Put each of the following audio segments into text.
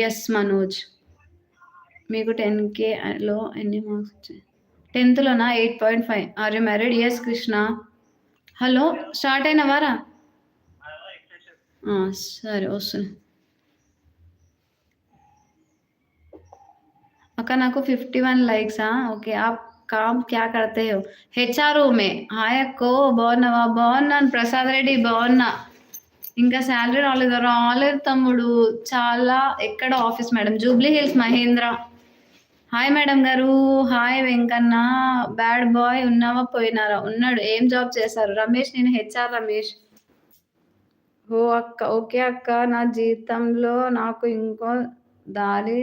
Yes Manoj. మీకు 10Kలో ఎన్ని marks వచ్చాయి? 10థ్‌లోనా 8.5. Are you married? Yes Krishna. Hello start అయినవారా? సరే వస్తున్నా. अक्का నాకు 51 లైక్స్. ఓకే आप काम क्या करते हो? హెచ్ఆర్ में హాయ్ అక్కో బాగున్నావా? బాగున్నాను ప్రసాద్ రెడ్డి బాగున్నా. ఇంకా శాలరీ రాలేదు. రాలేదు తమ్ముడు. చాలా ఎక్కడ office madam? Jubilee Hills Mahendra. Hi madam గారు. హాయ్ వెంకన్న. బ్యాడ్ బాయ్ ఉన్నావా పోయినారా? ఉన్నాడు. ఏం జాబ్ చేశారు? రమేష్. నేను హెచ్ఆర్ రమేష్. ఓ అక్క ఓకే అక్క. నా జీవితంలో నాకు ఇంకో దారి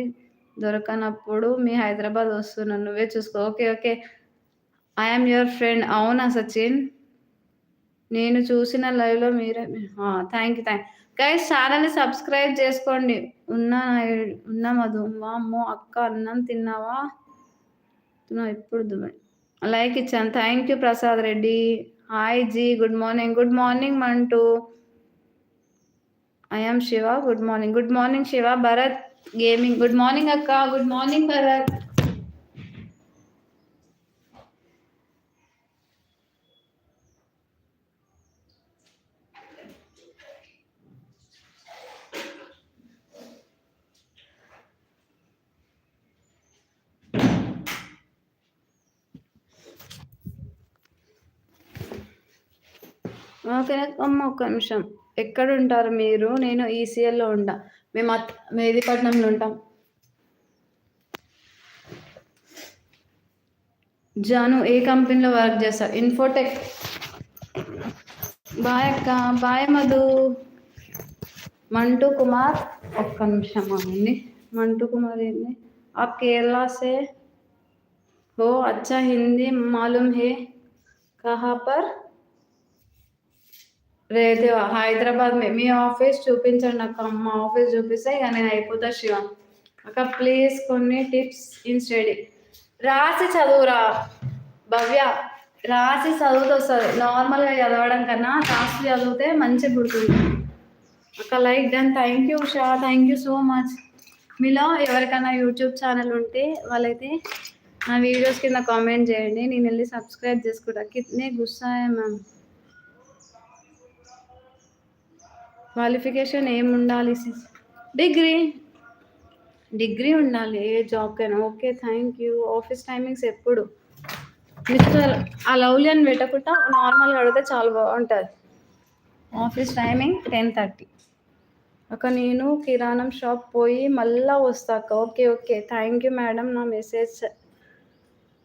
దొరకనప్పుడు మీ హైదరాబాద్ వస్తున్నాను. నువ్వే చూసుకో. Okay okay. I am your friend. అవునా సచిన్? నేను చూసిన లైవ్లో మీరే. థ్యాంక్ యూ గైస్ ఛానల్ని సబ్స్క్రైబ్ చేసుకోండి. ఉన్న మధు. వామ్మో అక్క అన్నం తిన్నావా? ఇప్పుడు దుబాయ్ లైక్ ఇచ్చాను. Thank you Prasad Reddy. Hi ji. Good morning. Good morning మంటూ. I am Shiva. Good morning. Good morning Shiva. Bharat gaming. Good morning అక్క. Good morning Bharat. ఓకే అమ్మ ఒక్క నిమిషం. ఎక్కడ ఉంటారు మీరు? నేను ఈసీఎల్లో ఉంటా. మేము మెహదీపట్నంలో ఉంటాం. జాను ఏ కంపెనీలో వర్క్ చేస్తారు? ఇన్ఫోటెక్. బాయ్ అక్క. బాయ్ మధు. మంటూ కుమార్. ఒక్క నిమిషం అండి. మంటూ కుమార్ ఏంది? आप केरला से हो? अच्छा हिंदी मालूम है? कहाँ पर रहते हो? హైదరాబాద్ మీ ఆఫీస్ చూపించండి అక్క. మా ఆఫీస్ చూపిస్తే ఇక నేను అయిపోతా శివ. అక్క ప్లీజ్ కొన్ని టిప్స్ ఇన్ స్టడీ. రాసి చదువురా భవ్య. రాసి చదువుతూ వస్తుంది. నార్మల్గా చదవడం కన్నా రాసి చదివితే మంచిగా గుర్తుంది. అక్క like done. Thank you Usha. Thank you so much. మీలో ఎవరికైనా యూట్యూబ్ ఛానల్ ఉంటే వాళ్ళైతే నా వీడియోస్ కింద కామెంట్ చేయండి. నేను వెళ్ళి సబ్స్క్రైబ్ చేసుకుంటా. కితనే గుస్సా మ్యామ్. క్వాలిఫికేషన్ ఏం ఉండాలి? డిగ్రీ ఉండాలి ఏ జాబ్కైనా. Okay thank you. Office timings ఎప్పుడు? మిస్టర్ ఆ లవ్లీ అని పెట్టకుండా నార్మల్గా అడిగితే చాలా బాగుంటుంది. Office timing 10:30. అక్క నేను కిరాణం షాప్ పోయి మళ్ళా వస్తాక. Okay okay thank you madam. నా మెసేజ్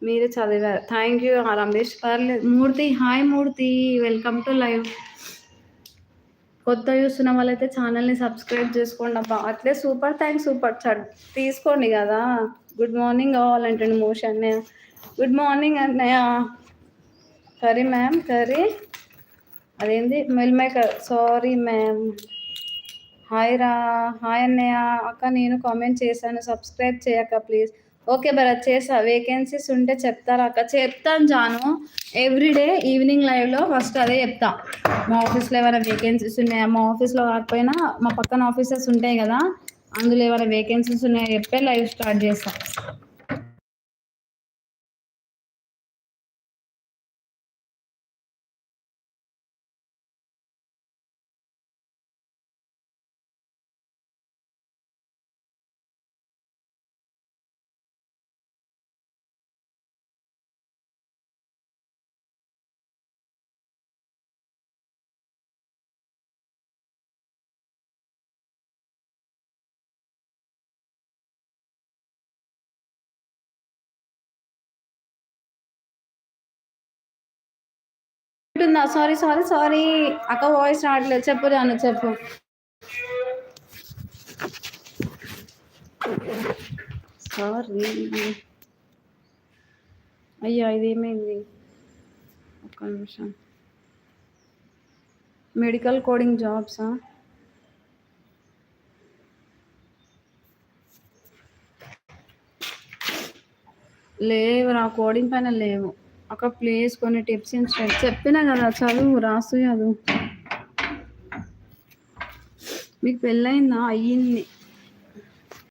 మీరే చదివారు. థ్యాంక్ యూ రమేష్. పర్లేదు. Murthy. Hi Murthy. Welcome to live. కొత్త చూస్తున్న వాళ్ళైతే ఛానల్ని సబ్స్క్రైబ్ చేసుకోండి అబ్బా. అట్లే సూపర్ థ్యాంక్స్. సూపర్ చాట్ తీసుకోండి కదా. గుడ్ మార్నింగ్ కావాలంటండి మోషి అన్నయ్య. గుడ్ మార్నింగ్ అన్నయ్య. Curry ma'am. కర్రీ అదేంది meal maker. Sorry ma'am. Hi రా. హాయ్ అన్నయ్య. అక్క నేను కామెంట్ చేశాను. సబ్స్క్రైబ్ చేయక్క ప్లీజ్. ఓకే భరత్ చేసా. వేకెన్సీస్ ఉంటే చెప్తారా అక్క? చెప్తాను జాను. ఎవ్రీడే ఈవినింగ్ లైవ్లో ఫస్ట్ అదే చెప్తా. మా ఆఫీస్లో ఏమైనా వేకెన్సీస్ ఉన్నాయా? మా ఆఫీస్లో కాకపోయినా మా పక్కన ఆఫీసెస్ ఉంటాయి కదా, అందులో ఏమైనా వేకెన్సీస్ ఉన్నాయో చెప్పే లైవ్ స్టార్ట్ చేస్తా. సారీ సారీ సారీ అక్క వాయిస్ రావట్లేదు. చెప్పు జాను చెప్పు. సారీ. అయ్యా ఇదేమైంది? ఒక్క నిమిషం. మెడికల్ కోడింగ్ జాబ్సా? లేవు. నా కోడింగ్ పైన లేవు అక్క. ప్లీజ్ కొన్ని టిప్స్ ఇన్స్టెంట్. చెప్పినా కదా చదువు. రాసు చదువు. మీకు పెళ్ళయిందా? అయ్యింది.